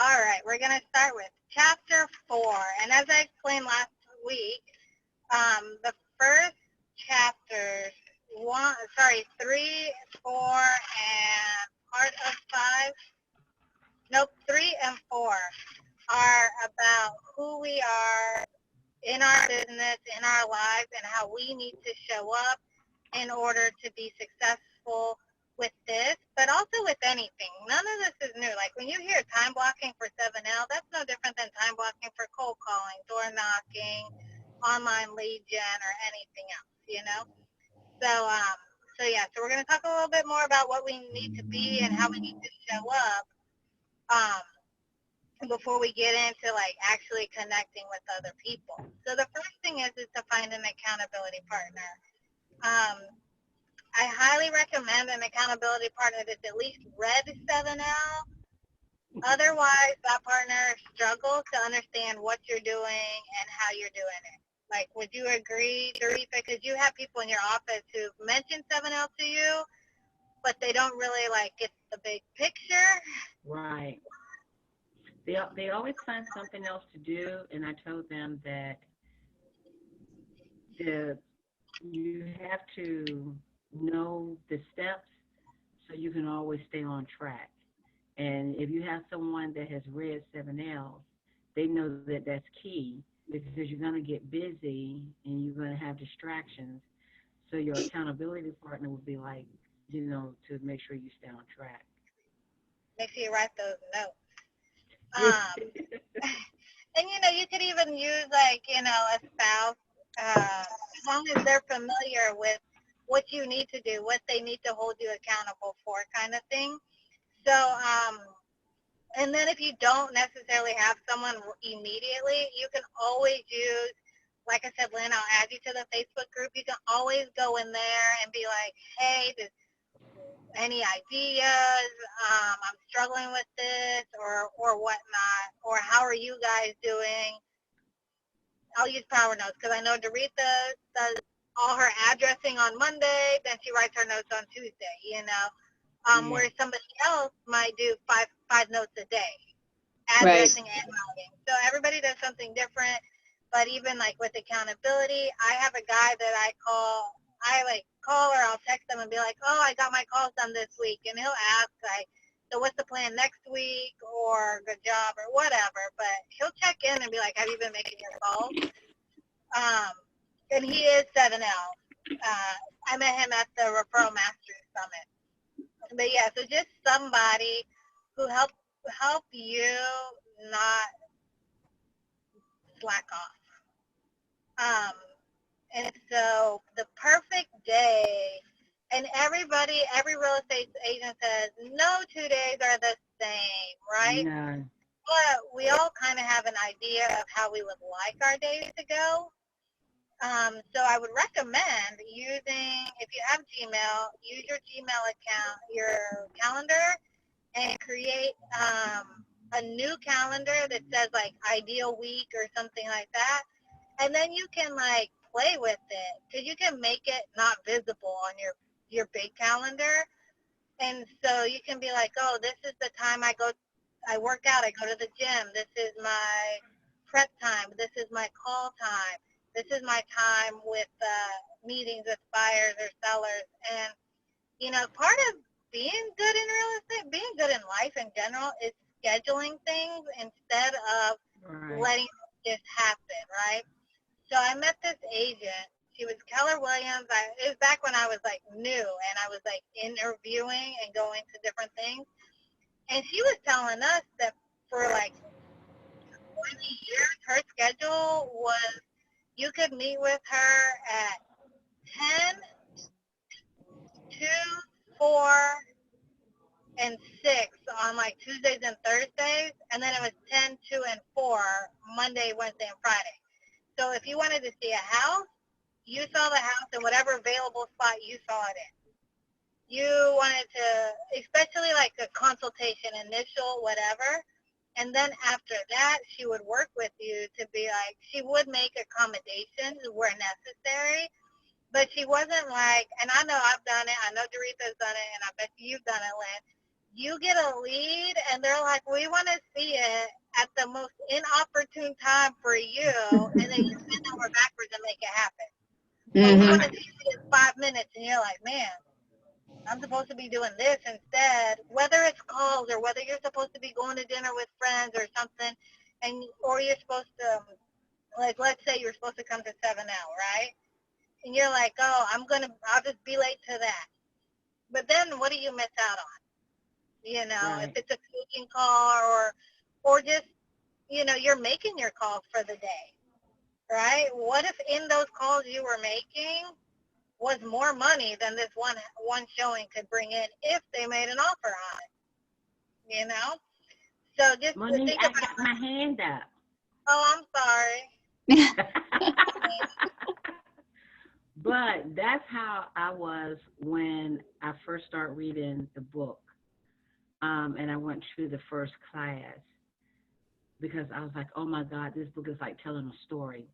All right, we're going to start with chapter 4. And as I explained last week, the first chapters, 3, 4, and part of 5, nope, 3 and 4 are about who we are in our business, in our lives, and how we need to show up in order to be successful with this, but also with anything. None of this is new. Like when you hear time blocking for 7L, that's no different than time blocking for cold calling, door knocking, online lead gen, or anything else, you know? So we're going to talk a little bit more about what we need to be and how we need to show up before we get into like actually connecting with other people. So the first thing is to find an accountability partner. I highly recommend an accountability partner that's at least read 7L. Otherwise, that partner struggles to understand what you're doing and how you're doing it. Like, would you agree, Doretha? Because you have people in your office who've mentioned 7L to you, but they don't really like get the big picture. Right. They always find something else to do, and I told them that you have to know the steps so you can always stay on track. And if you have someone that has read 7Ls, they know that that's key because you're going to get busy and you're going to have distractions. So your accountability partner would be like, to make sure you stay on track. Make sure you write those notes. Um, and you could even use like, a spouse, as long as they're familiar with what you need to do, what they need to hold you accountable for, kind of thing. So, and then if you don't necessarily have someone immediately, you can always use, like I said, Lynn, I'll add you to the Facebook group. You can always go in there and be like, hey, any ideas? I'm struggling with this or whatnot, or how are you guys doing? I'll use Power Notes because I know Doretha does all her addressing on Monday, then she writes her notes on Tuesday, Yeah. where somebody else might do five notes a day, Right. addressing and routing. So everybody does something different, but even like with accountability, I have a guy that I like call or I'll text him and be like, oh, I got my calls done this week, and he'll ask like, so what's the plan next week, or good job, or whatever, but he'll check in and be like, have you been making your calls? Um, and he is 7L. I met him at the Referral Masters Summit. But yeah, so just somebody who help you not slack off. Um, and so the perfect day, and every real estate agent says no 2 days are the same, right? No. But we all kind of have an idea of how we would like our days to go. So I would recommend using, if you have Gmail, use your Gmail account, your calendar, and create a new calendar that says like ideal week or something like that. And then you can like play with it because you can make it not visible on your big calendar. And so you can be like, oh, this is the time I work out, I go to the gym. This is my prep time. This is my call time. This is my time with meetings with buyers or sellers. And, part of being good in real estate, being good in life in general is scheduling things instead of Right. letting it just happen, right? So I met this agent. She was Keller Williams. It was back when I was like new and I was like interviewing and going to different things. And she was telling us that for like 20 years, her schedule was you could meet with her at 10, 2, 4, and 6 on like Tuesdays and Thursdays. And then it was 10, 2, and 4 Monday, Wednesday, and Friday. So if you wanted to see a house, you saw the house in whatever available spot you saw it in. You wanted to, especially like a consultation, initial, whatever. And then after that, she would work with you to be like, she would make accommodations where necessary, but she wasn't like, and I know I've done it, I know Doretha's done it, and I bet you've done it, Lynn. you get a lead and they're like, we want to see it at the most inopportune time for you, and then you bend over backwards and make it happen. Or we want to see it in 5 minutes, and you're like, man, I'm supposed to be doing this instead, whether it's calls or whether you're supposed to be going to dinner with friends or something, and or you're supposed to, like, let's say you're supposed to come to 7L, right? And you're like, oh, I'll just be late to that. But then what do you miss out on? You know, Right. if it's a coaching call or just, you know, you're making your calls for the day, right? What if in those calls you were making was more money than this one showing could bring in if they made an offer on it, you know? So just to Monique, think I about, got my hand up. oh, I'm sorry. But that's how I was when I first started reading the book. And I went through the first class because I was like, oh my God, this book is like telling a story.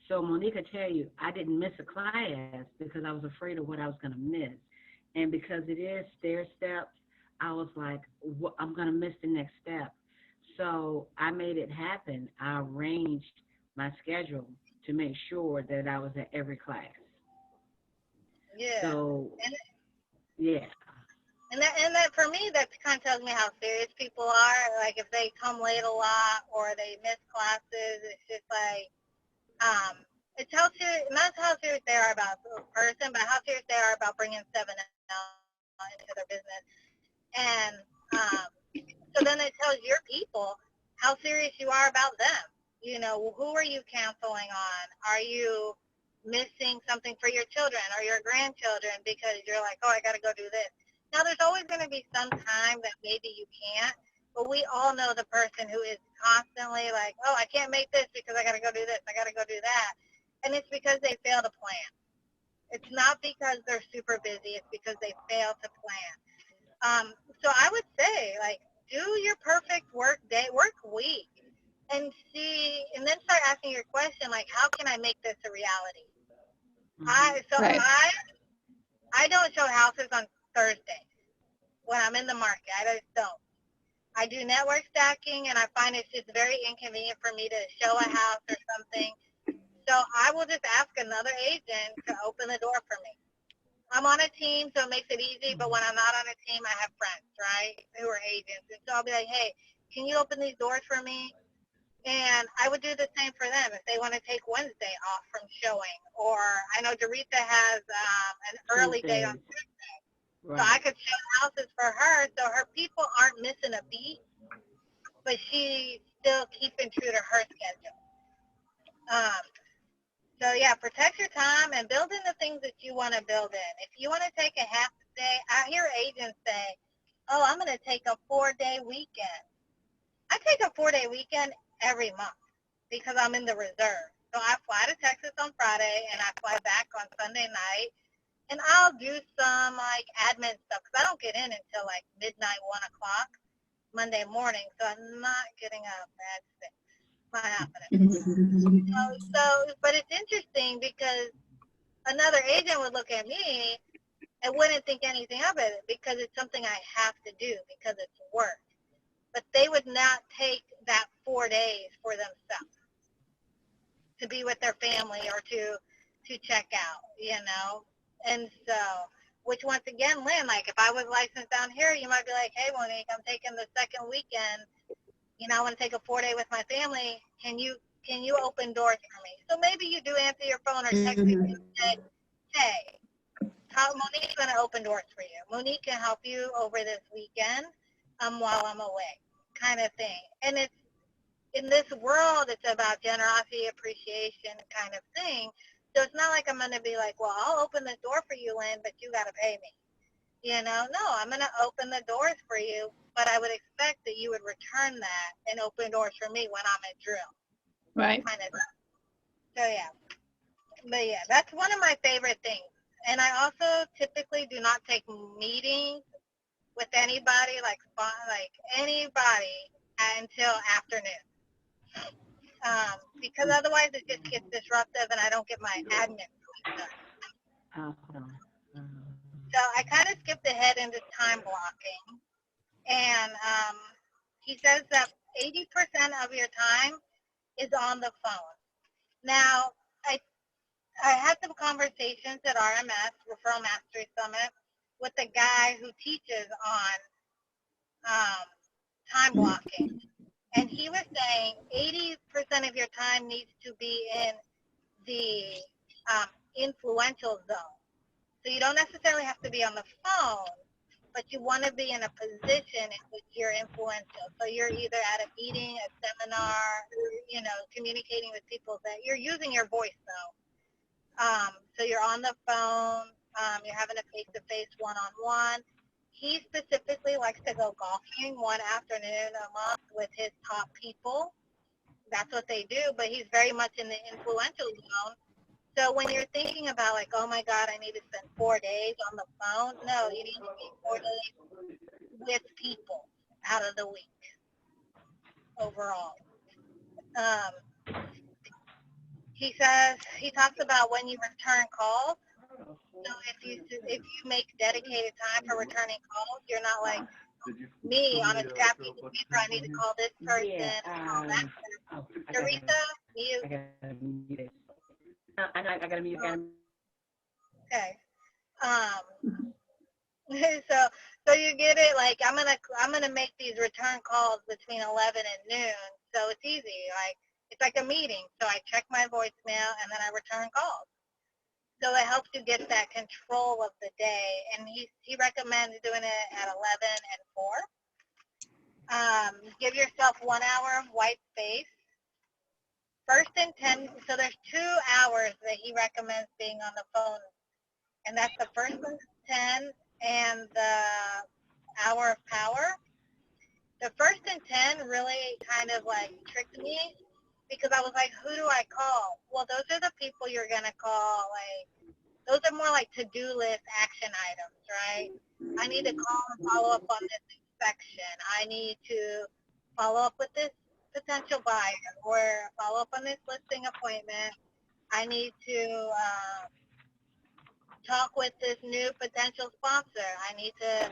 So Monique, I tell you, I didn't miss a class because I was afraid of what I was going to miss. And because it is stair steps, I was like, I'm going to miss the next step. So I made it happen. I arranged my schedule to make sure that I was at every class. Yeah. So, And, yeah. and that for me, that kind of tells me how serious people are. Like if they come late a lot or they miss classes, it's just like, it's how serious, not how serious they are about the person, but how serious they are about bringing 7L into their business. And so then it tells your people how serious you are about them. You know, who are you canceling on? Are you missing something for your children or your grandchildren because you're like, oh, I got to go do this. Now, there's always going to be some time that maybe you can't, but we all know the person who is constantly like, oh, I can't make this because I got to go do this. I got to go do that. And it's because they fail to plan. It's not because they're super busy. It's because they fail to plan. So I would say, like, do your perfect work week, and see, and then start asking your question, like, how can I make this a reality? Mm-hmm. I don't show houses on Thursdays when I'm in the market. I just don't. I do network stacking, and I find it's just very inconvenient for me to show a house or something. So I will just ask another agent to open the door for me. I'm on a team, so it makes it easy, but when I'm not on a team, I have friends, right, who are agents. And so I'll be like, hey, can you open these doors for me? And I would do the same for them if they want to take Wednesday off from showing. Or I know Doretha has an early day on Tuesday. Right. So I could show houses for her so her people aren't missing a beat, but she's still keeping true to her schedule. So yeah, protect your time and build in the things that you want to build in. If you want to take a half day, I hear agents say, oh, I'm going to take a 4-day weekend. I take a 4-day weekend every month because I'm in the reserve. So I fly to Texas on Friday and I fly back on Sunday night, and I'll do some like admin stuff because I don't get in until like midnight, 1 o'clock Monday morning. So I'm not getting up at 6. Not happening. But it's interesting because another agent would look at me and wouldn't think anything of it because it's something I have to do because it's work. But they would not take that 4 days for themselves to be with their family or to check out, you know. And so, which once again, Lynn, like if I was licensed down here, you might be like, hey, Monique, I'm taking the second weekend. You know, I want to take a 4-day with my family. Can you open doors for me? So maybe you do answer your phone or text me and say, hey, Monique's going to open doors for you. Monique can help you over this weekend while I'm away, kind of thing. And it's, in this world, it's about generosity, appreciation kind of thing. So it's not like I'm going to be like, well, I'll open the door for you, Lynn, but you got to pay me. You know, no, I'm going to open the doors for you, but I would expect that you would return that and open doors for me when I'm at drill. Right. Kind of. So, yeah. But, yeah, that's one of my favorite things. And I also typically do not take meetings with anybody, like anybody, until afternoon. Because otherwise it just gets disruptive and I don't get my admin done. So I kind of skipped ahead into time blocking. And he says that 80% of your time is on the phone. Now, I I had some conversations at RMS, Referral Mastery Summit, with the guy who teaches on time blocking. And he was saying 80% of your time needs to be in the influential zone. So you don't necessarily have to be on the phone, but you want to be in a position in which you're influential. So you're either at a meeting, a seminar, communicating with people that you're using your voice though. So you're on the phone, you're having a face-to-face one-on-one. He specifically likes to go golfing one afternoon a month with his top people. That's what they do, but he's very much in the influential zone. So when you're thinking about like, oh my God, I need to spend 4 days on the phone, no, you need to be 4 days with people out of the week overall. He talks about when you return calls. So if you make dedicated time for returning calls, you're not like me on a scrap piece of paper. I need to call this person and all that. Teresa, you. I gotta mute it. I gotta mute. Okay. So you get it. Like I'm gonna make these return calls between 11 and noon. So it's easy. Like it's like a meeting. So I check my voicemail and then I return calls. So it helps you get that control of the day. And he recommends doing it at 11 and 4. Give yourself 1 hour of white space. First and 10, so there's 2 hours that he recommends being on the phone. And that's the first and 10 and the hour of power. The first and 10 really kind of like tricked me because I was like, who do I call? Well, those are the people you're going to call. Like, those are more like to-do list action items, right? I need to call and follow up on this inspection. I need to follow up with this potential buyer or follow up on this listing appointment. I need to talk with this new potential sponsor. I need to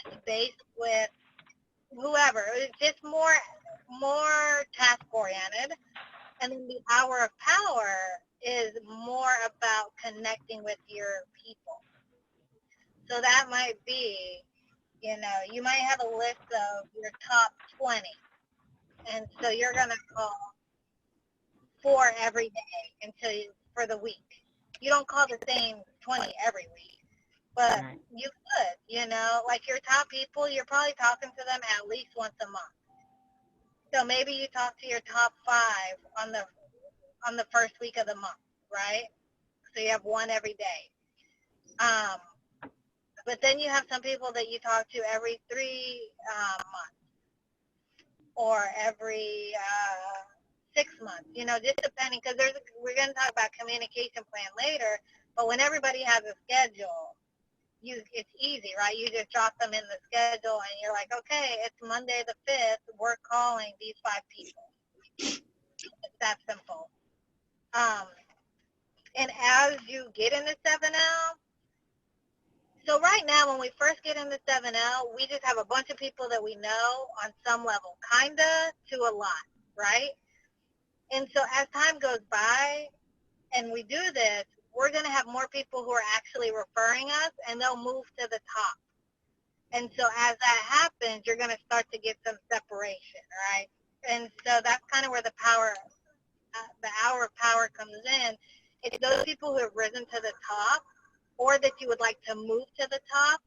touch base with whoever. It's just more task oriented. And then the hour of power is more about connecting with your people. So that might be, you might have a list of your top 20. And so you're going to call 4 every day for the week. You don't call the same 20 every week, but you could, like your top people, you're probably talking to them at least once a month. So maybe you talk to your top 5 on the first week of the month, right? So you have 1 every day. But then you have some people that you talk to every 3 months or every 6 months, just depending, because we're going to talk about communication plan later, but when everybody has a schedule, it's easy, right? You just drop them in the schedule and you're like, okay, it's Monday the 5th, we're calling these 5 people. It's that simple. And as you get into 7L, so right now when we first get into 7L, we just have a bunch of people that we know on some level, kinda to a lot, right? And so as time goes by and we do this, we're going to have more people who are actually referring us, and they'll move to the top. And so as that happens, you're going to start to get some separation, right? And so that's kind of where the hour of power comes in. It's those people who have risen to the top or that you would like to move to the top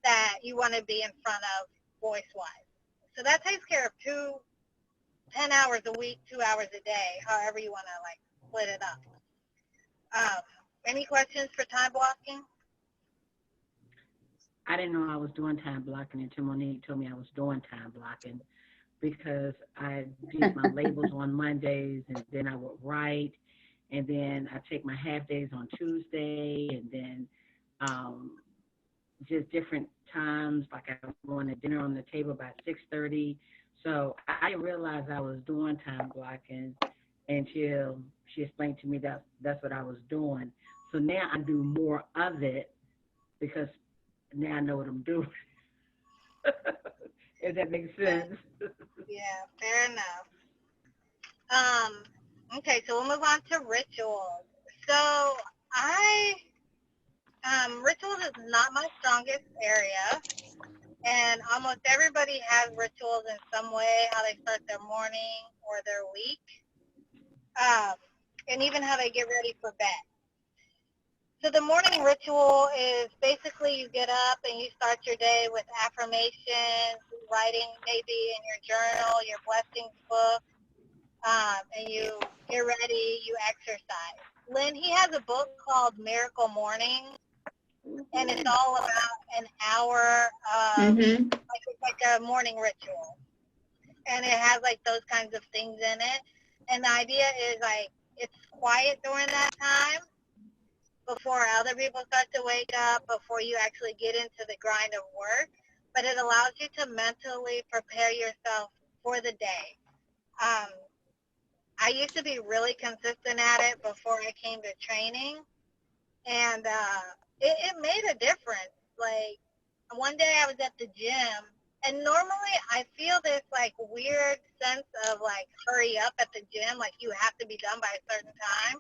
that you want to be in front of voice-wise. So that takes care of 10 hours a week, 2 hours a day, however you want to like split it up. Any questions for time blocking? I didn't know I was doing time blocking until Monique told me I was doing time blocking, because I did my labels on Mondays, and then I would write, and then I take my half days on Tuesday, and then just different times, like I'm going to dinner on the table by 6:30. So I didn't realize I was doing time blocking until she explained to me that that's what I was doing. So now I do more of it because now I know what I'm doing. if that makes sense. Yeah, fair enough. Okay, so we'll move on to rituals. So I, rituals is not my strongest area, and almost everybody has rituals in some way, how they start their morning or their week, um, and even how they get ready for bed. So the morning ritual is basically you get up and you start your day with affirmations, writing maybe in your journal, your blessings book, and you get ready, you exercise. Lynn, he has a book called Miracle Morning, and it's all about an hour of Mm-hmm. like a morning ritual, and it has like those kinds of things in it. And the idea is like it's quiet during that time before other people start to wake up, before you actually get into the grind of work, but it allows you to mentally prepare yourself for the day. Um, I used to be really consistent at it before I came to training, and it made a difference. Like one day I was at the gym, and normally I feel this like weird sense of like hurry up at the gym, like you have to be done by a certain time.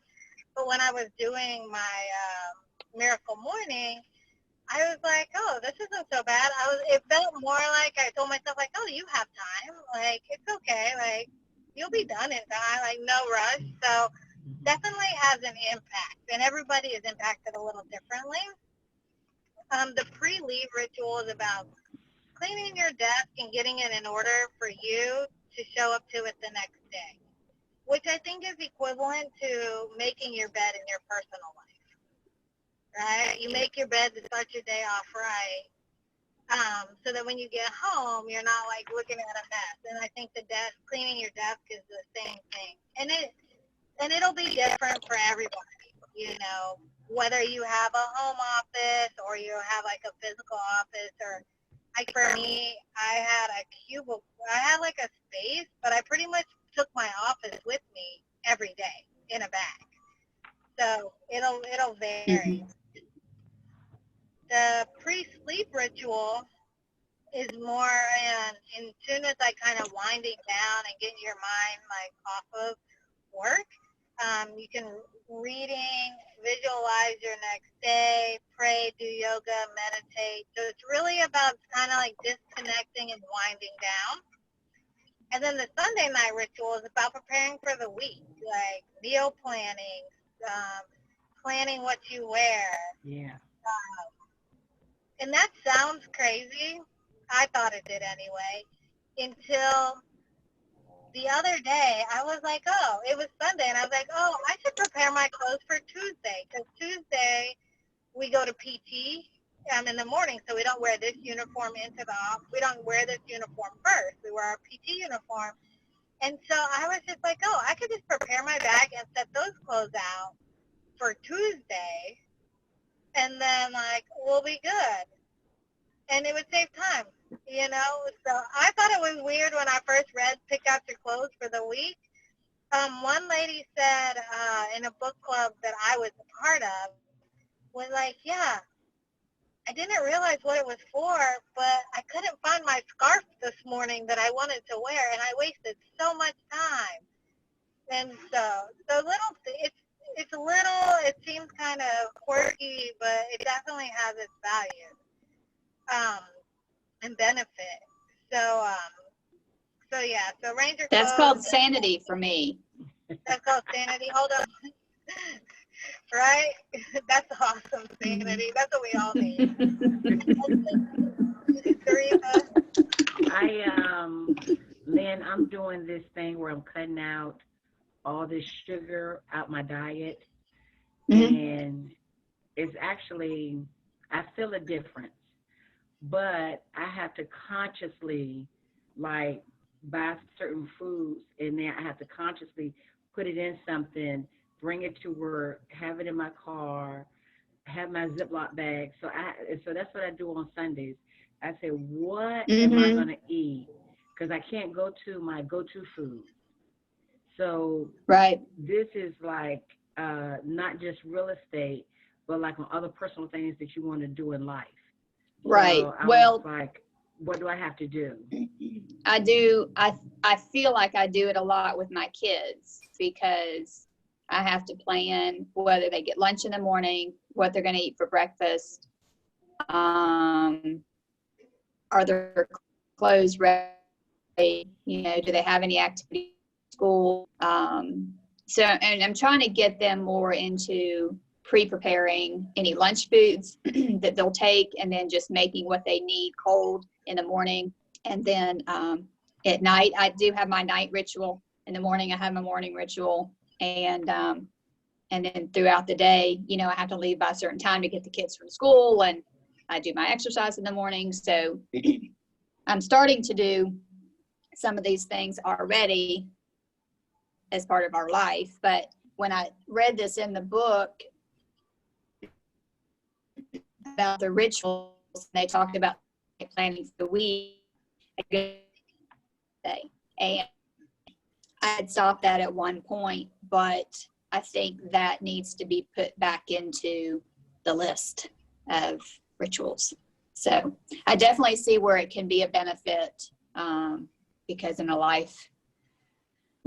But when I was doing my Miracle Morning, I was like, oh, this isn't so bad. It felt more like I told myself like, oh, you have time, like it's okay, like you'll be done in time, like no rush. So definitely has an impact, and everybody is impacted a little differently. The pre-leave ritual is about cleaning your desk and getting it in order for you to show up to it the next day, which I think is equivalent to making your bed in your personal life, right? You make your bed to start your day off right, so that when you get home, you're not like looking at a mess. And I think cleaning your desk is the same thing. And it'll be different for everybody, whether you have a home office or you have like a physical office, or like for me, I had like a space, but I pretty much took my office with me every day in a bag. So it'll vary. Mm-hmm. The pre-sleep ritual is more in soon as I kind of winding down and getting your mind like off of work. You can reading, visualize your next day, pray, do yoga, meditate. So it's really about kind of like disconnecting and winding down. And then the Sunday night ritual is about preparing for the week, like meal planning, um, planning what you wear. Yeah. And that sounds crazy. I thought it did anyway, until the other day, I was like, oh, it was Sunday, and I was like, oh, I should prepare my clothes for Tuesday, because Tuesday we go to PT in the morning, so we don't wear this uniform into the office. We don't wear this uniform first. We wear our PT uniform. And so I was just like, oh, I could just prepare my bag and set those clothes out for Tuesday, and then, like, we'll be good. And it would save time, So I thought it was weird when I first read pick out your clothes for the week. One lady said in a book club that I was a part of, was like, yeah, I didn't realize what it was for, but I couldn't find my scarf this morning that I wanted to wear, and I wasted so much time. And so it's little, it seems kind of quirky, but it definitely has its value and benefit. So, yeah, so Ranger That's clothes, called sanity for me. that's called sanity. Hold on. Right? That's awesome, sanity. That's what we all need. Teresa? Lynn, I'm doing this thing where I'm cutting out all this sugar out my diet, Mm-hmm. and it's actually, I feel a difference, but I have to consciously like buy certain foods, and then I have to consciously put it in something, bring it to work, have it in my car, have my Ziploc bag. So that's what I do on Sundays. I say, what am I Mm-hmm. gonna eat? Because I can't go to my go-to food. So Right. this is like not just real estate, but like on other personal things that you want to do in life. Right. So I was Well, like, what do I have to do? I feel like I do it a lot with my kids because I have to plan whether they get lunch in the morning, what they're going to eat for breakfast. Are their clothes ready? You know, do they have any activity at school? So, and I'm trying to get them more into pre-preparing any lunch foods that they'll take, and then just making what they need cold in the morning. And then at night, I do have my night ritual. In the morning, I have my morning ritual. And then throughout the day, you know, I have to leave by a certain time to get the kids from school, and I do my exercise in the morning. So I'm starting to do some of these things already as part of our life. But when I read this in the book about the rituals, they talked about planning for the week, a good day. And I had stopped that at one point, but I think that needs to be put back into the list of rituals. So I definitely see where it can be a benefit, because in my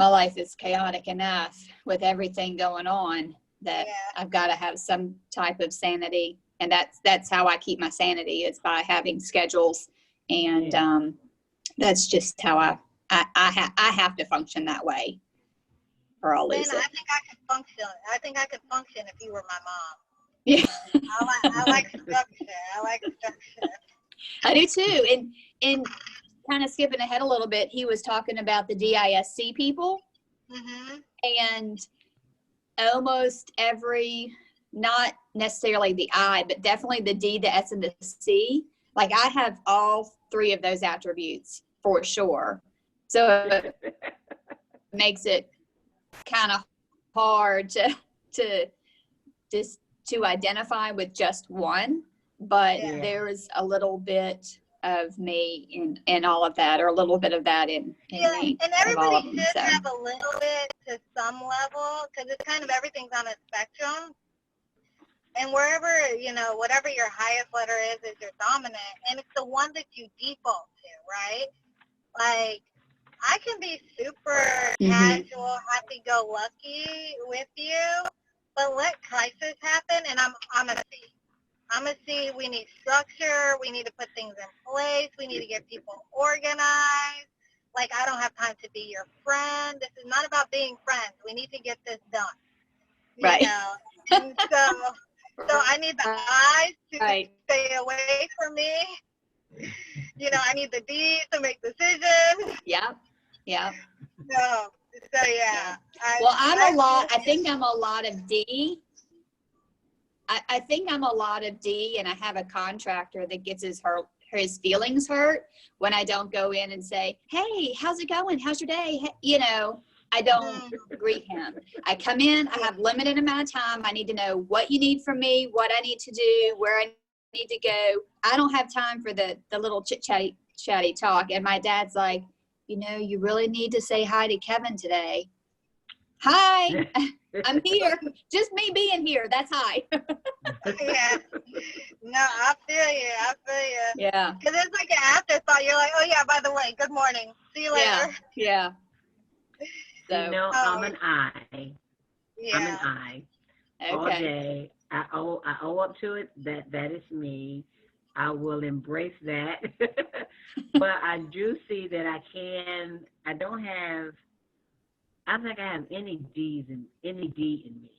life is chaotic enough with everything going on that I've got to have some type of sanity. And that's how I keep my sanity, is by having schedules. And that's just how I have to function that way, or I'll lose it. I think I could function if you were my mom. Yeah. I like structure. I do too. And kind of skipping ahead a little bit, he was talking about the DISC people. Mm-hmm. And almost every, not necessarily the I, but definitely the D, the S, and the C. Like, I have all three of those attributes for sure. So it makes it kind of hard to identify with just one, but there's a little bit of me in all of that, or a little bit of that in me. And everybody should have a little bit to some level, because it's kind of, everything's on a spectrum. And wherever, you know, whatever your highest letter is your dominant, and it's the one that you default to, right? Like, I can be super casual, happy-go-lucky with you, but let crisis happen, and I'm a C. I'm a C. We need structure. We need to put things in place. We need to get people organized. Like, I don't have time to be your friend. This is not about being friends. We need to get this done. Right. You know? And so I need the I's to stay away from me. You know, I need the D's to make decisions. Yeah. So yeah. I think I'm a lot of D. I think I'm a lot of D, and I have a contractor that gets his feelings hurt when I don't go in and say, hey, how's it going? How's your day? You know, I don't greet him. I come in, I have limited amount of time. I need to know what you need from me, what I need to do, where I need to go. I don't have time for the little chit-chatty talk. And my dad's like, you know, you really need to say hi to Kevin today. Hi, I'm here. Just me being here. That's hi. Yeah. No, I feel you. Yeah. Because it's like an afterthought. You're like, oh, yeah, by the way, good morning. See you later. Yeah. So, you know, I'm an I. Yeah. I'm an I. Okay. All day. I owe up to it. That is me. I will embrace that. But I do see that I don't think I have any D in me.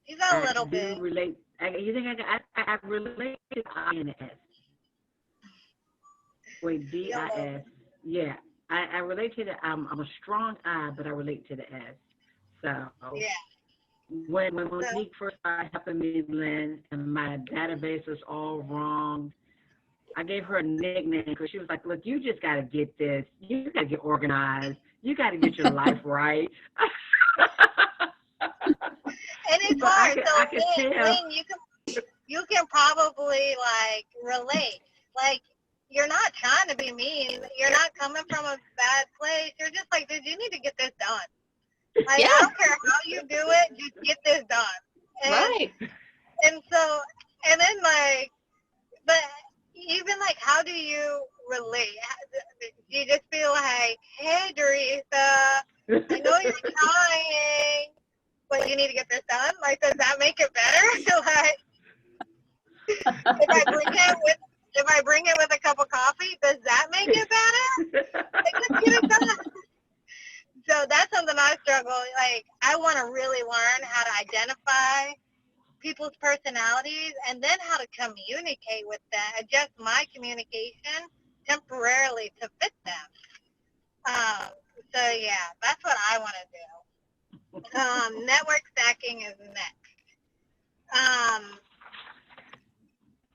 You got a little bit. You think I relate to I and S? Wait, D-I-S. Yeah. I relate to I'm a strong I, but I relate to the S. So when Monique first started helping me, Lynn, and my database was all wrong, I gave her a nickname because she was like, look, you just got to get this. You got to get organized. You got to get your life right. And it's hard. Lynn, you can probably, like, relate. Like, you're not trying to be mean. You're not coming from a bad place. You're just like, dude, you need to get this done. Like, I don't care how you do it, just get this done. Right. And so, and then, like, but even, like, how do you, relate? Do you just feel like, hey, Teresa, I know you're trying, but you need to get this done? Like, does that make it better? Like, if I bring it with a cup of coffee, does that make it better? Like, just get it done. So that's something I struggle. Like, I want to really learn how to identify people's personalities and then how to communicate with them, adjust my communication temporarily to fit them. So yeah, that's what I want to do. Network stacking is next.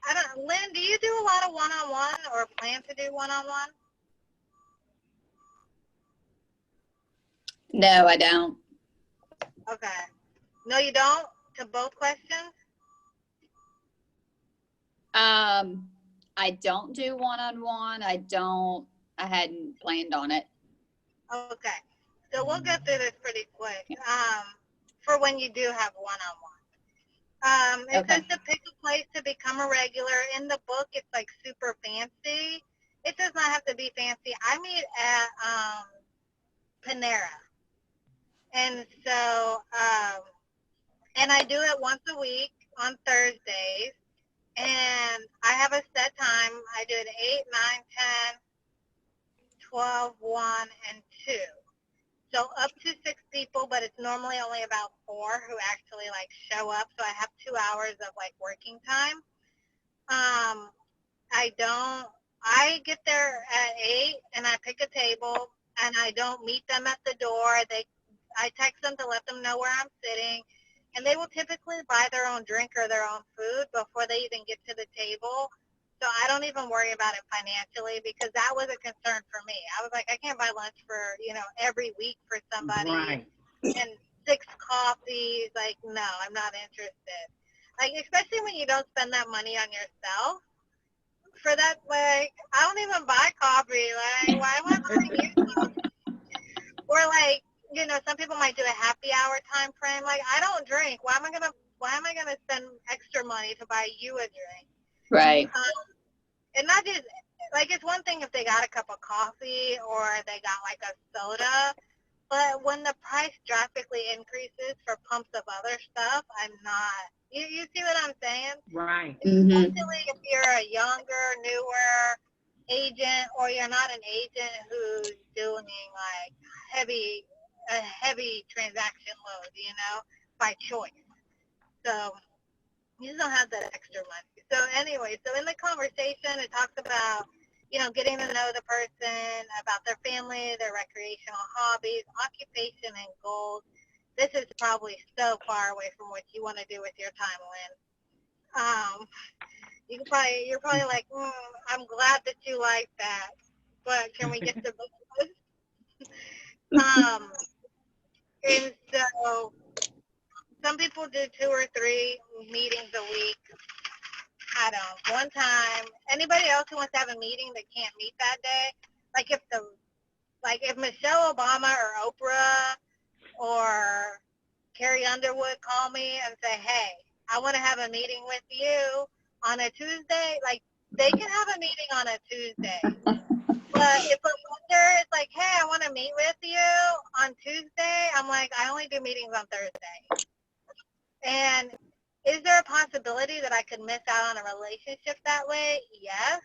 I don't, Lynn, do you do a lot of one-on-one or plan to do one-on-one? No, I don't. Okay. No, you don't? To both questions? I don't do one-on-one. I hadn't planned on it. Okay. So we'll get through this pretty quick. For when you do have one-on-one. It Okay. says to pick a place to become a regular. In the book, it's like super fancy. It does not have to be fancy. I meet at Panera. And so, and I do it once a week on Thursdays. And I have a set time. I do it 8, 9, 10, 12, 1, and 2. So up to 6 people, but it's normally only about 4 who actually like show up. So I have 2 hours of like working time. I get there at 8 and I pick a table and I don't meet them at the door. I text them to let them know where I'm sitting, and they will typically buy their own drink or their own food before they even get to the table. So I don't even worry about it financially because that was a concern for me. I was like, I can't buy lunch for, every week for somebody Right. and 6 coffees. Like, no, I'm not interested. Like, especially when you don't spend that money on yourself. For that, like, I don't even buy coffee. Like, why am I buying you coffee? Or like, some people might do a happy hour time frame. Like, I don't drink. Why am I gonna spend extra money to buy you a drink? Right. And not just like, it's one thing if they got a cup of coffee or they got like a soda, but when the price drastically increases for pumps of other stuff, I'm not. You see what I'm saying? Right. Especially if you're a younger, newer agent, or you're not an agent who's doing like a heavy transaction load, by choice. So you just don't have that extra money. So anyway, so in the conversation, it talks about, getting to know the person, about their family, their recreational hobbies, occupation, and goals. This is probably so far away from what you want to do with your time, Lynn. You're probably like, I'm glad that you like that, but can we get to business? And so some people do 2 or 3 meetings a week. I don't. One time, anybody else who wants to have a meeting that can't meet that day, if Michelle Obama or Oprah or Carrie Underwood call me and say, hey, I want to have a meeting with you on a Tuesday, like, they can have a meeting on a Tuesday. But if a lender is like, hey, I want to meet with you on Tuesday, I'm like, I only do meetings on Thursday. And is there a possibility that I could miss out on a relationship that way? Yes.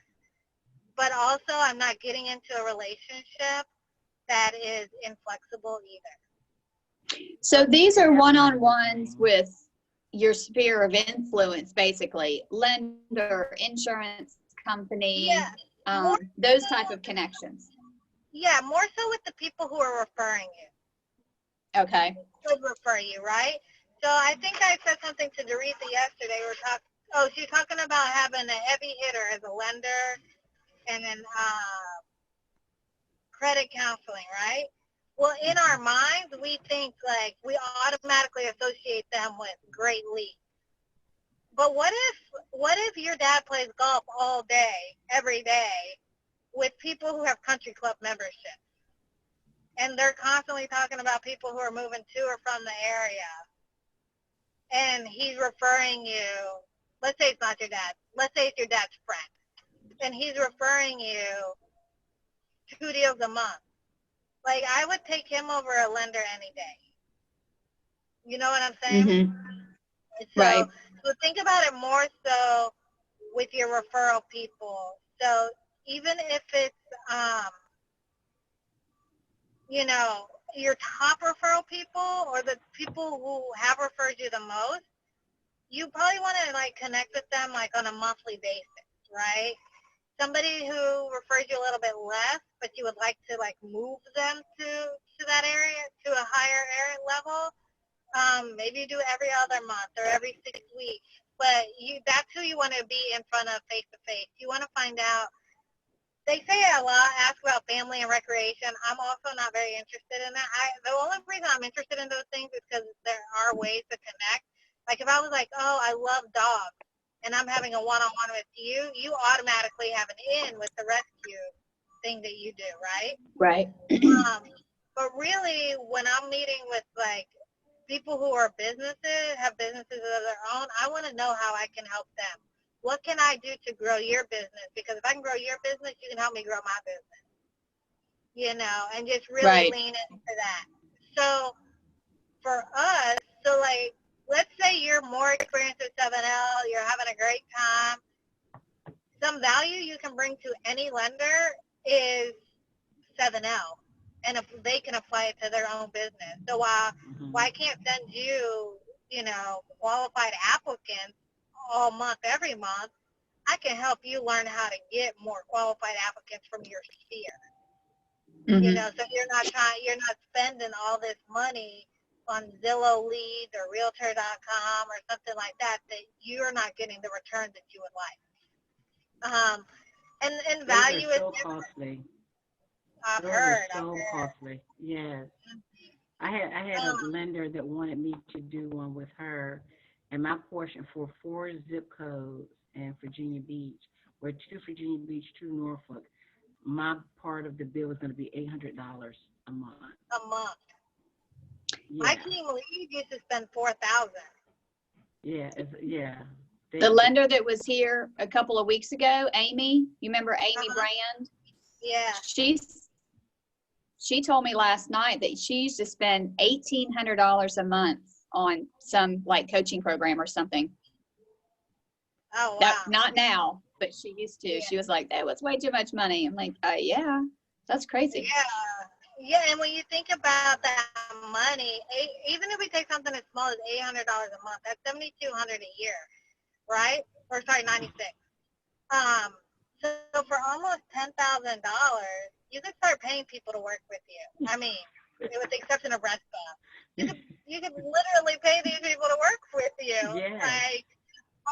But also, I'm not getting into a relationship that is inflexible either. So these are one-on-ones with your sphere of influence, basically, lender, insurance company, Yeah, those type of connections. Yeah, more so with the people who are referring you. Okay. Could refer you, right? So I think I said something to Dorita yesterday. She's talking about having a heavy hitter as a lender and then credit counseling, right? Well, in our minds, we think like we automatically associate them with great leads. But what if your dad plays golf all day, every day, with people who have country club memberships? And they're constantly talking about people who are moving to or from the area. And he's referring you, let's say it's not your dad, let's say it's your dad's friend. and he's referring you 2 deals a month. Like, I would take him over a lender any day. You know what I'm saying? Mm-hmm. So, Right. so think about it more so with your referral people. So even if it's, you know, your top referral people or the people who have referred you the most, you probably want to like connect with them like on a monthly basis, right? Somebody who refers you a little bit less, but you would like to like move them to that area, to a higher area level. Maybe you do every other month or every 6 weeks, but that's who you want to be in front of face to face. You want to find out. They say a lot, ask about family and recreation. I'm also not very interested in that. The only reason I'm interested in those things is because there are ways to connect. Like if I was like, oh, I love dogs, and I'm having a one-on-one with you, you automatically have an in with the rescue thing that you do, right? Right. But really, when I'm meeting with like people who are have businesses of their own, I want to know how I can help them. What can I do to grow your business? Because if I can grow your business, you can help me grow my business. You know, and just really Right. lean into that. So for us, so like, let's say you're more experienced at 7L, you're having a great time. Some value you can bring to any lender is 7L, and if they can apply it to their own business. So why can't send you, you know, qualified applicants all month, every month? I can help you learn how to get more qualified applicants from your sphere. Mm-hmm. You know, so you're not spending all this money on Zillow leads or Realtor.com or something like that you're not getting the return that you would like. And value is so costly. I've Those heard. are so costly. Yes. I had a lender that wanted me to do one with her, and my portion for 4 zip codes and Virginia Beach, or 2 Virginia Beach, 2 Norfolk. My part of the bill was going to be $800 a month. A month. Yeah. My team lead used to spend $4,000. Yeah, yeah. The lender that was here a couple of weeks ago, Amy, you remember Amy Brand? Yeah. She told me last night that she used to spend $1,800 a month on some like coaching program or something. Oh, wow. Not now, but she used to. Yeah. She was like, that was way too much money. I'm like, yeah, that's crazy. Yeah, and when you think about that money, even if we take something as small as $800 a month, that's $7,200 a year, right? Or sorry, 96. So for almost $10,000, you could start paying people to work with you. I mean, with the exception of restaurants, you could literally pay these people to work with you. Yeah. Like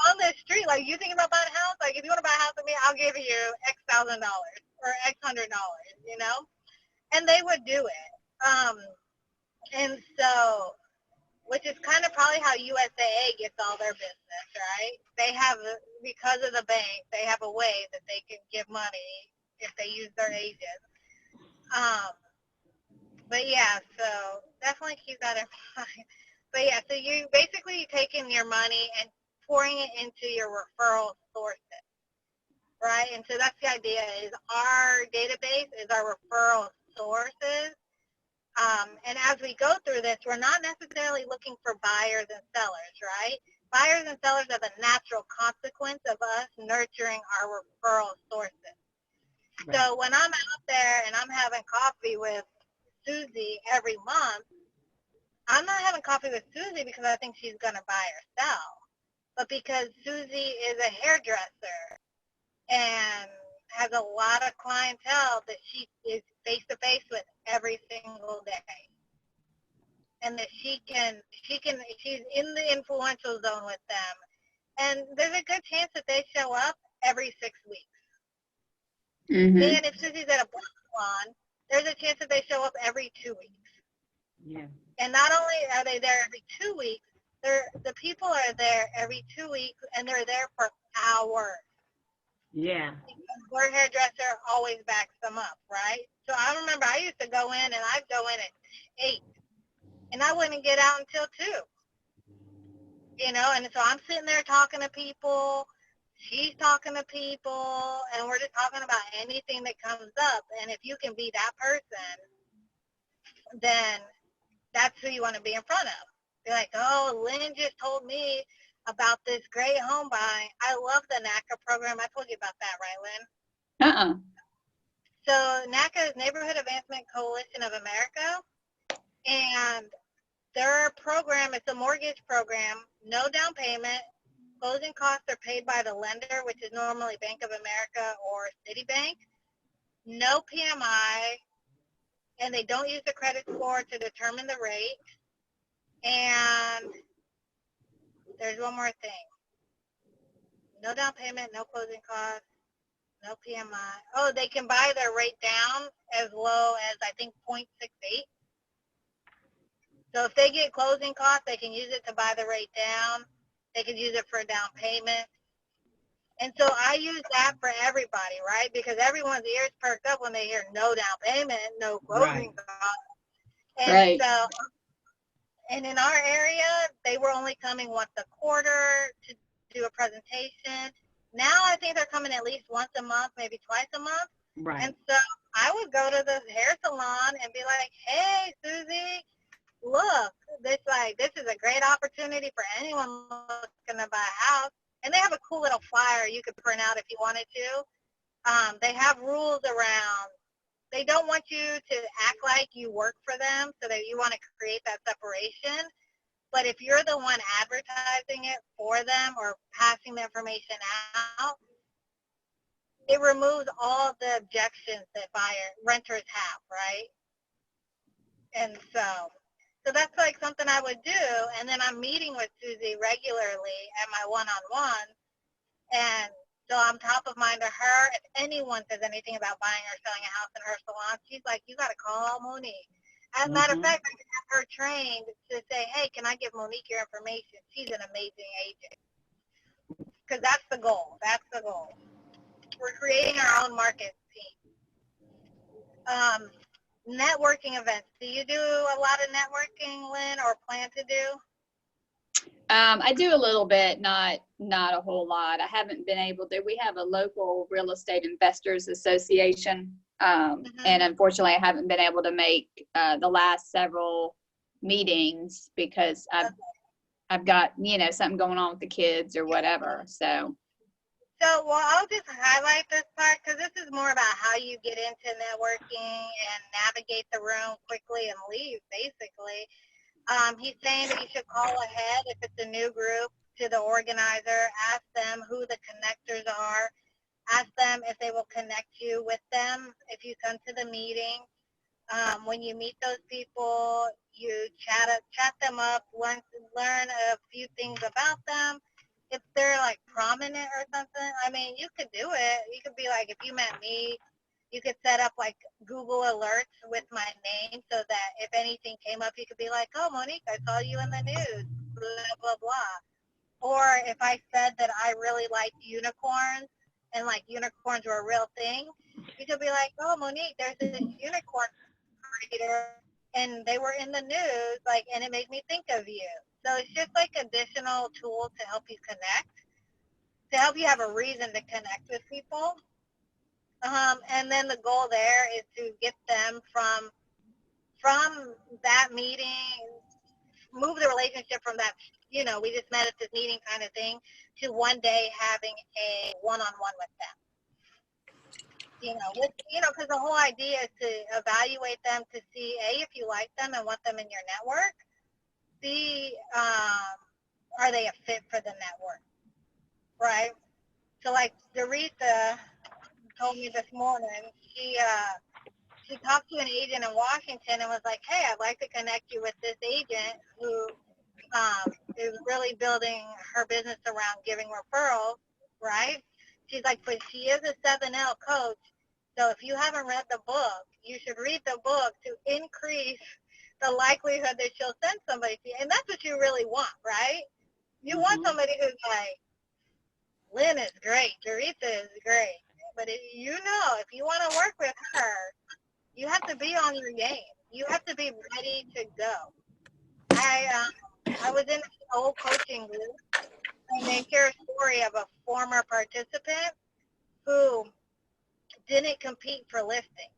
on the street, like you thinking about buying a house, like if you want to buy a house with me, I'll give you X $1,000 or X $100, you know? And they would do it. And so, which is kind of probably how USAA gets all their business, right? They have, because of the bank, they have a way that they can give money if they use their agents. But yeah, so definitely keep that in mind. But yeah, so you basically taking your money and pouring it into your referral sources, right? And so that's the idea, is our database is our referral sources. And as we go through this, we're not necessarily looking for buyers and sellers, right? Buyers and sellers are the natural consequence of us nurturing our referral sources. Right. So when I'm out there and I'm having coffee with Susie every month, I'm not having coffee with Susie because I think she's going to buy or sell, but because Susie is a hairdresser and has a lot of clientele that she is face-to-face with every single day. And that she's in the influential zone with them. And there's a good chance that they show up every 6 weeks. Mm-hmm. And if Susie's at a block salon, there's a chance that they show up every 2 weeks. Yeah. And not only are they there every 2 weeks, the people are there every 2 weeks, and they're there for hours. Yeah. Because their hairdresser always backs them up, right? So I remember I used to go in, and I'd go in at 8, and I wouldn't get out until 2. You know, and so I'm sitting there talking to people, she's talking to people, and we're just talking about anything that comes up. And if you can be that person, then that's who you want to be in front of. Be like, oh, Lynn just told me about this great home buying. I love the NACA program. I told you about that, right, Lynn? Uh-uh. So NACA is Neighborhood Advancement Coalition of America, and their program is a mortgage program, no down payment. Closing costs are paid by the lender, which is normally Bank of America or Citibank. No PMI, and they don't use the credit score to determine the rate. And there's one more thing. No down payment, no closing costs, no PMI. Oh, they can buy their rate down as low as, I think, 0.68. So if they get closing costs, they can use it to buy the rate down. They can use it for a down payment. And so I use that for everybody, right? Because everyone's ears perked up when they hear no down payment, no closing costs. And Right. so, and in our area, they were only coming once a quarter to do a presentation. Now I think they're coming at least once a month, maybe twice a month. Right. And so I would go to the hair salon and be like, hey, Susie, look, this is a great opportunity for anyone looking to buy a house. And they have a cool little flyer you could print out if you wanted to. They have rules around, they don't want you to act like you work for them, so that you want to create that separation. But if you're the one advertising it for them or passing the information out, it removes all the objections that renters have, right? And so that's like something I would do. And then I'm meeting with Susie regularly at my one-on-one. And so I'm top of mind to her. If anyone says anything about buying or selling a house in her salon, she's like, you got to call Monique. As a matter of fact, I can have her trained to say, hey, can I give Monique your information? She's an amazing agent. Because that's the goal. That's the goal. We're creating our own market team. Networking events. Do you do a lot of networking, Lynn, or plan to do? I do a little bit, not a whole lot. I haven't been able to. We have a local real estate investors association, and unfortunately, I haven't been able to make the last several meetings because I've got something going on with the kids or whatever. So I'll just highlight this part because this is more about how you get into networking and navigate the room quickly and leave, basically. He's saying that you should call ahead if it's a new group to the organizer. Ask them who the connectors are. Ask them if they will connect you with them if you come to the meeting. When you meet those people, you chat them up, learn a few things about them. If they're like prominent or something, I mean, you could do it. You could be like, if you met me, you could set up like Google alerts with my name so that if anything came up, you could be like, oh, Monique, I saw you in the news, blah, blah, blah. Or if I said that I really liked unicorns and like unicorns were a real thing, you could be like, oh, Monique, there's this unicorn breeder and they were in the news, like, and it made me think of you. So it's just like additional tools to help you connect, to help you have a reason to connect with people. And then the goal there is to get them from that meeting, move the relationship from that, we just met at this meeting kind of thing, to one day having a one-on-one with them. Because the whole idea is to evaluate them to see, A, if you like them and want them in your network, B, are they a fit for the network, right? So like Doretha told me this morning, she talked to an agent in Washington and was like, hey, I'd like to connect you with this agent who is really building her business around giving referrals, right? She's like, but she is a 7L coach, so if you haven't read the book, you should read the book to increase the likelihood that she'll send somebody to you. And that's what you really want, right? You want somebody who's like, Lynn is great, Doretha is great. But if you want to work with her, you have to be on your game. You have to be ready to go. I was in an old coaching group, and they share a story of a former participant who didn't compete for listing.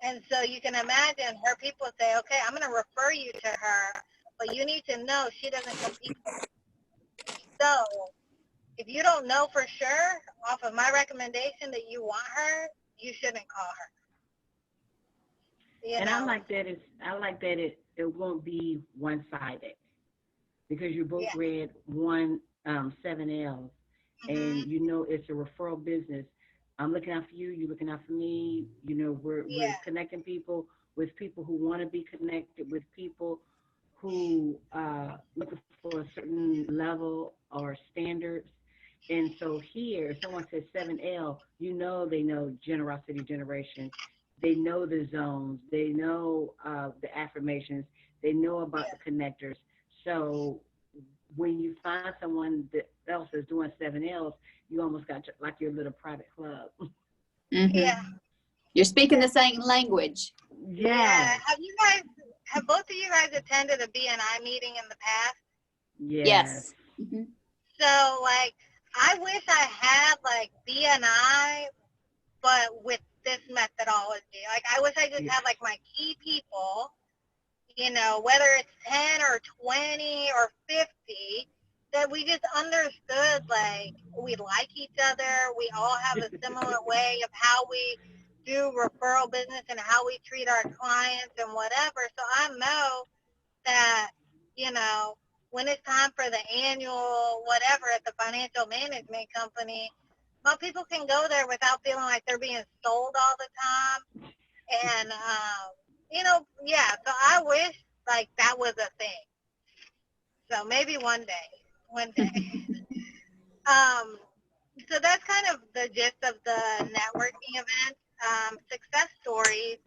And so you can imagine her people say, okay, I'm going to refer you to her, but you need to know she doesn't compete. So if you don't know for sure off of my recommendation that you want her, you shouldn't call her. You And know? I like that it won't be one-sided, because you both read 7Ls, and you know it's a referral business. I'm looking out for you, you're looking out for me. You know, we're connecting people with people who want to be connected with people who looking for a certain level or standards. And so here, if someone says 7L, you know they know generosity generation. They know the zones. They know the affirmations. They know about the connectors. So when you find someone that else is doing 7Ls, you almost got like your little private club. Mm-hmm. Yeah. You're speaking the same language. Yeah. Have both of you guys attended a BNI meeting in the past? Yes. Mm-hmm. So, like, I wish I had, like, BNI, but with this methodology. Like, I wish I just had, like, my key people, you know, whether it's 10 or 20 or 50, that we just understood, like, we like each other. We all have a similar way of how we do referral business and how we treat our clients and whatever. So I know that, you know, when it's time for the annual whatever at the financial management company, well, people can go there without feeling like they're being sold all the time. And, you know, yeah, so I wish, like, that was a thing. So maybe one day. So that's kind of the gist of the networking event. Success stories.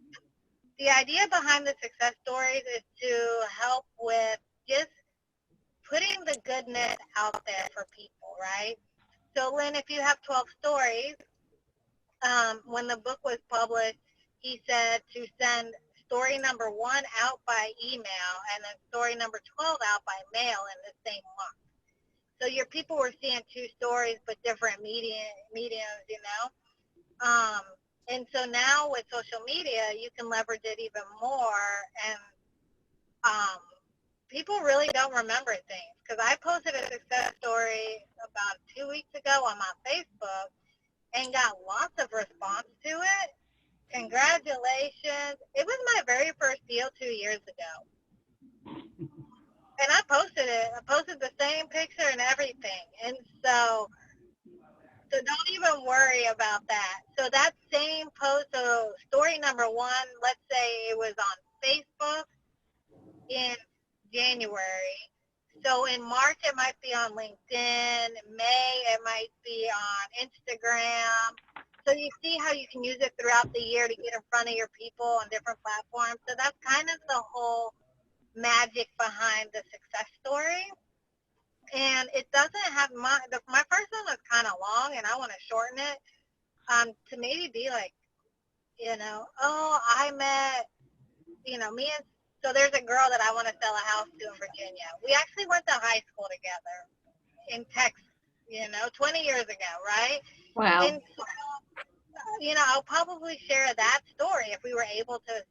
The idea behind the success stories is to help with just putting the goodness out there for people, right? So, Lynn, if you have 12 stories, when the book was published, he said to send story number 1 out by email and then story number 12 out by mail in the same month. So your people were seeing 2 stories but different mediums, you know? And so now with social media, you can leverage it even more, and people really don't remember things. Because I posted a success story about 2 weeks ago on my Facebook and got lots of response to it. Congratulations. It was my very first deal 2 years ago. And I posted it. I posted the same picture and everything. And so don't even worry about that. So that same post, so story number 1, let's say it was on Facebook in January. So in March, it might be on LinkedIn. May, it might be on Instagram. So you see how you can use it throughout the year to get in front of your people on different platforms. So that's kind of the whole magic behind the success story. And it doesn't have my first one was kind of long, and I want to shorten it to maybe be like, you know, oh, I met, you know, me and, so there's a girl that I want to sell a house to in Virginia. We actually went to high school together in Texas, you know, 20 years ago, right? Wow. And so, you know, I'll probably share that story if we were able to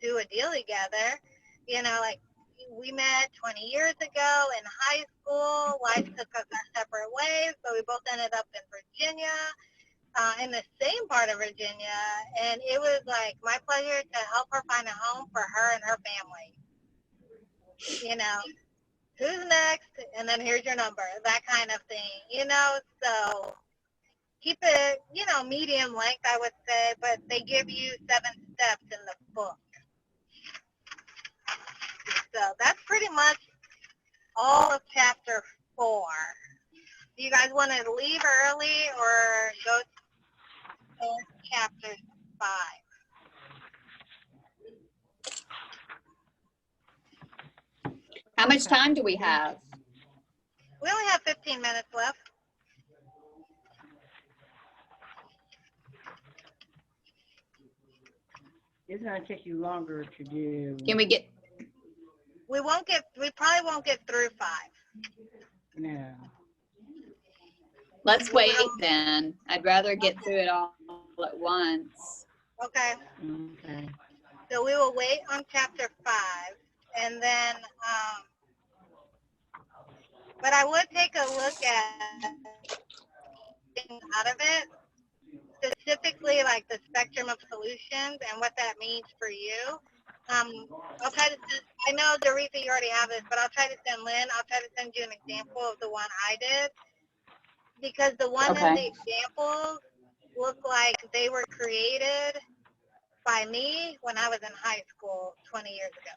do a deal together, you know, like, we met 20 years ago in high school. Life took us our separate ways, but we both ended up in Virginia, in the same part of Virginia. And it was like my pleasure to help her find a home for her and her family. You know, who's next? And then here's your number, that kind of thing, you know. So keep it, you know, medium length, I would say, but they give you 7 steps in the book. So that's pretty much all of chapter 4. Do you guys want to leave early or go to chapter 5? How much time do we have? We only have 15 minutes left. It's going to take you longer to do. Can we get? We probably won't get through 5. Yeah. Let's You wait will, then. I'd rather get through it all at once. okay. Okay. So we will wait on chapter 5, and then, but I would take a look at things out of it, specifically like the spectrum of solutions and what that means for you. Um, I'll try to send, I know Doretha, you already have this, but I'll try to send Lynn, I'll try to send you an example of the one I did, because the one in Okay. the examples look like they were created by me when I was in high school 20 years ago.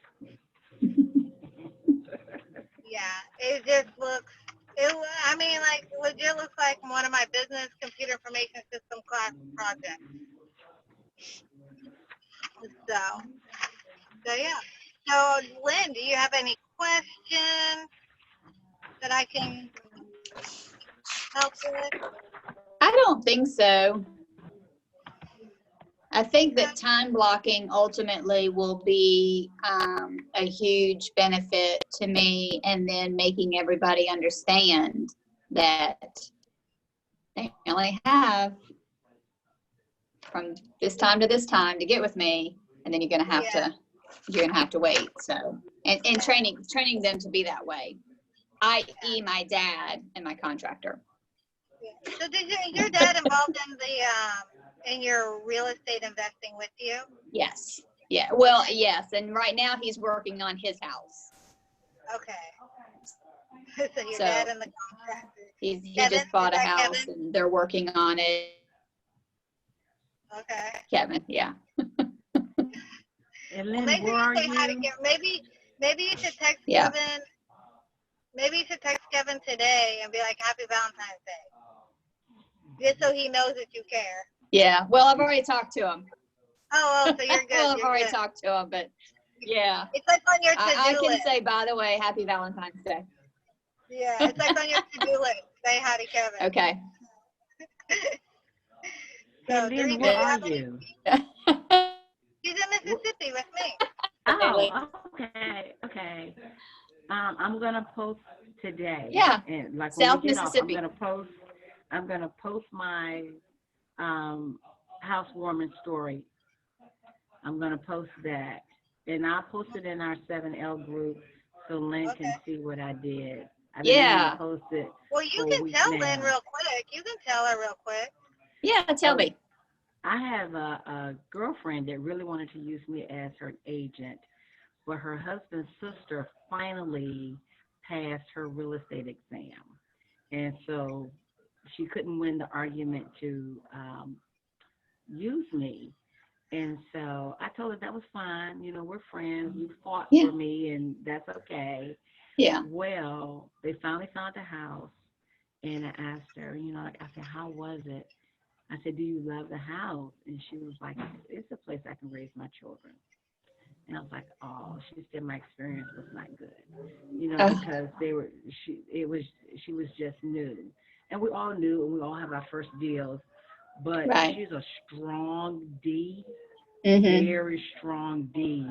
Yeah, it just looks, I mean, like, legit looks like one of my business computer information system class projects. So, so yeah. So, Lynn, do you have any questions that I can help with? I don't think so. I think Okay. that time blocking ultimately will be a huge benefit to me, and then making everybody understand that they only have from this time to this time to get with me, and then you're Yeah. gonna have to wait. So, and Yeah. training them to be that way, i.e. my dad and my contractor. Yeah. So, did your dad involved in the in your real estate investing with you? Yes. Yeah. Well, yes. And right now he's working on his house. Okay. So your So dad and the contractor. he Kevin, just is bought a that house Kevin? and they're working on it. Okay. Kevin, yeah. And Well, Lynn, make sure where you are say hi to you? Kevin. Maybe you should text Yeah. Kevin. Maybe you should text Kevin today and be like, "Happy Valentine's Day," just so he knows that you care. Yeah. Well, I've already talked to him. Oh, so you're good. Well, I've You're already good. talked to him, but yeah. It's like on your I to-do can list. say, by the way, happy Valentine's Day. Yeah, it's like on your to-do list. Say hi to Kevin. Okay. So, Hey, Lynn, Doretha, do where you are have any? you? She's in Mississippi with me. Oh, okay, okay. I'm gonna post today. Yeah. And like when South we get off, Mississippi. I'm gonna post my housewarming story. I'm gonna post that, and I'll post it in our 7L group so Lynn Okay. can see what I did. I've been meaning Yeah. to post it Well, you for a can week tell now. Lynn real quick. You can tell her real quick. Yeah. Tell me. I have a girlfriend that really wanted to use me as her agent, but her husband's sister finally passed her real estate exam. And so she couldn't win the argument to use me. And so I told her that was fine. You know, we're friends. You fought Yeah. for me, and that's okay. Yeah. Well, they finally found a house, and I asked her, you know, like I said, how was it? I said, do you love the house? And she was like, it's a place I can raise my children. And I was like, oh, she said my experience was not good, you know, because she was just new. And we all knew, and we all have our first deals, but Right. she's a strong D, Mm-hmm. very strong D.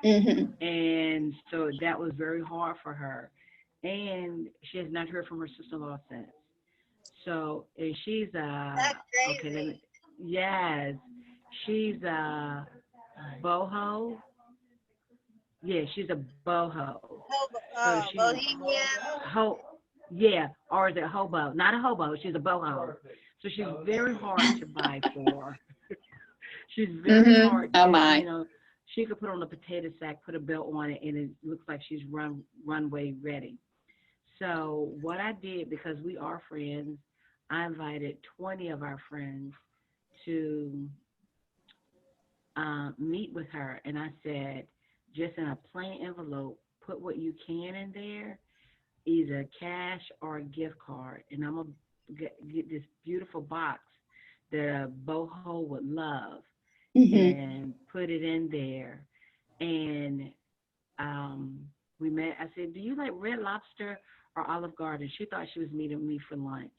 Mm-hmm. And so that was very hard for her. And she has not heard from her sister-in-law since. So, and she's That's crazy. yes, she's boho. Yeah, she's a boho. So she Bohemian. yeah, or is it hobo? Not a hobo. She's a boho. So she's very hard to buy for. She's very Mm-hmm. hard Oh to, my. you know. She could put on a potato sack, put a belt on it, and it looks like she's runway ready. So what I did, because we are friends, I invited 20 of our friends to meet with her, and I said, just in a plain envelope, put what you can in there, either cash or a gift card, and I'm gonna get this beautiful box that a boho would love, Mm-hmm. and put it in there. And we met. I said, "Do you like Red Lobster or Olive Garden?" She thought she was meeting me for lunch.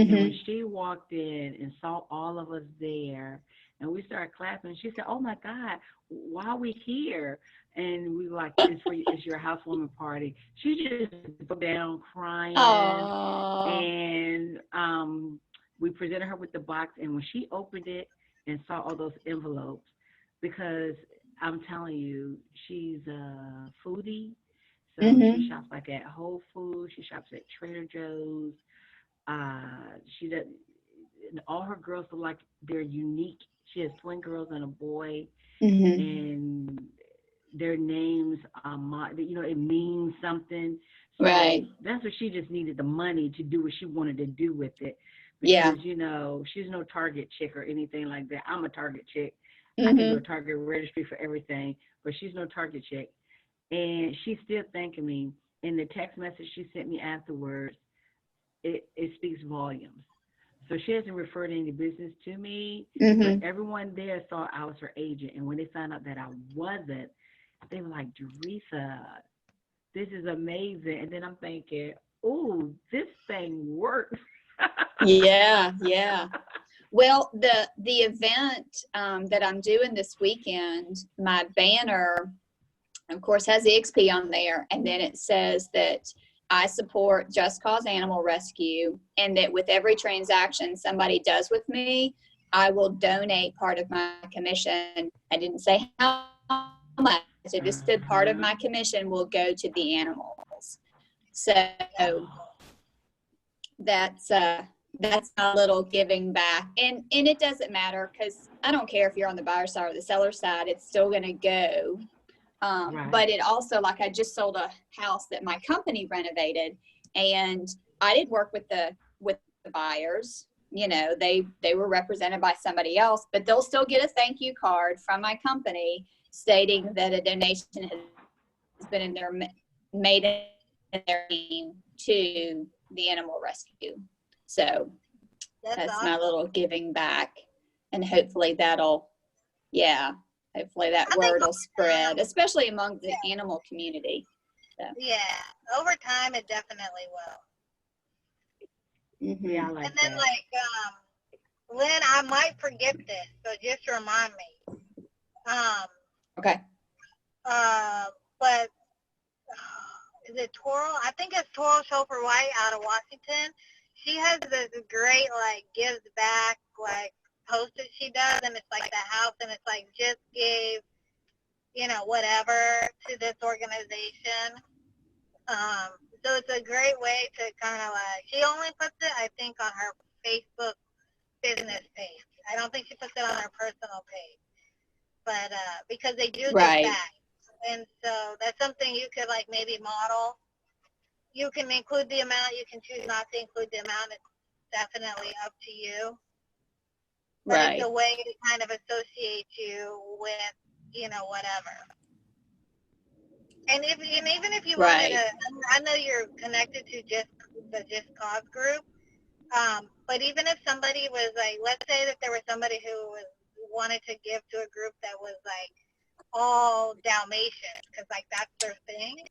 And when Mm-hmm. she walked in and saw all of us there, and we started clapping, she said, "Oh my God, why are we here?" And we were like, it's your housewarming party. She just broke down crying. Oh. And we presented her with the box. And when she opened it and saw all those envelopes, because I'm telling you, she's a foodie. So she shops like at Whole Foods. She shops at Trader Joe's. She does. All her girls are like, they're unique. She has twin girls and a boy, and their names are, it means something. So Right. that's what she just needed, the money to do what she wanted to do with it. Yeah. Because, she's no Target chick or anything like that. I'm a Target chick. I can do a Target registry for everything, but she's no Target chick. And she's still thanking me. In the text message she sent me afterwards, it speaks volumes. So she hasn't referred any business to me, but everyone there thought I was her agent. And when they found out that I wasn't, they were like, Jerisa, this is amazing. And then I'm thinking, oh, this thing works. Yeah. Well, the event that I'm doing this weekend, my banner, of course, has EXP on there. And then it says that I support Just Cause Animal Rescue, and that with every transaction somebody does with me, I will donate part of my commission. I didn't say how much. I just said part of my commission will go to the animals. So that's a little giving back. And it doesn't matter, because I don't care if you're on the buyer side or the seller side, it's still going to go. Right. But it also, like, I just sold a house that my company renovated, and I did work with the buyers. They were represented by somebody else, but they'll still get a thank you card from my company stating that a donation has been made in their name to the animal rescue. So that's awesome. my little giving back, and hopefully hopefully that word will spread, especially among the animal community. So. Yeah, over time it definitely will. Yeah, I like and then that. Lynn, I might forget this, so just remind me. Okay. But is it Toro? I think it's Toro Chauffeur White out of Washington. She has this great gives back post that she does, and it's like the house, and it's like just gave whatever to this organization. So it's a great way to kind of she only puts it, I think, on her Facebook business page. I don't think she puts it on her personal page, but because they do give back, and so that's something you could maybe model. You can include the amount, you can choose not to include the amount. It's definitely up to you. But it's a way to kind of associate you with, whatever. And even if you wanted to, I know you're connected to the Just Cause group, but even if somebody was let's say that there was somebody who wanted to give to a group that was all Dalmatians, because that's their thing.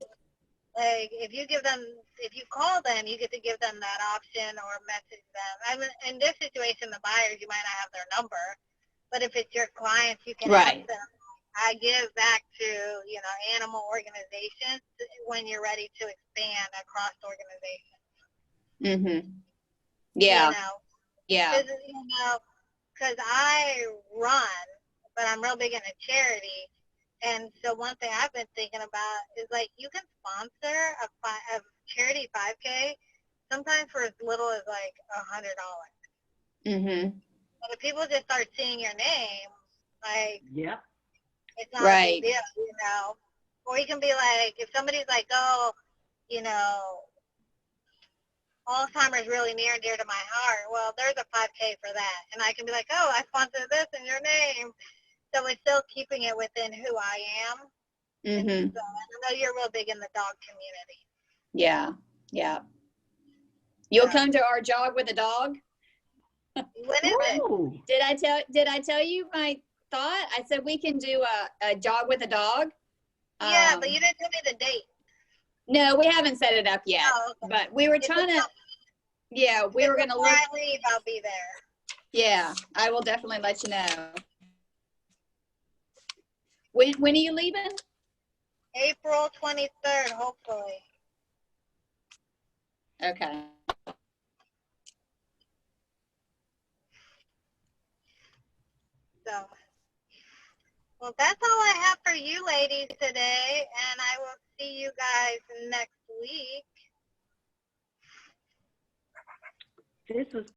If you call them, you get to give them that option or message them. I mean, in this situation, the buyers, you might not have their number, but if it's your clients, you can ask them. I give back to, animal organizations when you're ready to expand across organizations. Yeah. Yeah. Because I run, but I'm real big into charity. And so one thing I've been thinking about is you can sponsor a charity 5K sometimes for as little as $100. But if people just start seeing your name, it's not a big deal, Or you can be if somebody's Alzheimer's really near and dear to my heart, well, there's a 5K for that. And I can be I sponsored this in your name. So it's still keeping it within who I am. And so I know you're real big in the dog community. Yeah. You'll come to our jog with a dog? When is it? Did I tell you my thought? I said we can do a jog with a dog. Yeah, but you didn't tell me the date. No, we haven't set it up yet. Oh, okay. But we were trying to. Yeah, we were going to look. Before I leave, I'll be there. Yeah, I will definitely let you know. When are you leaving? April 23rd, hopefully. Okay. So, well, that's all I have for you ladies today, and I will see you guys next week. This was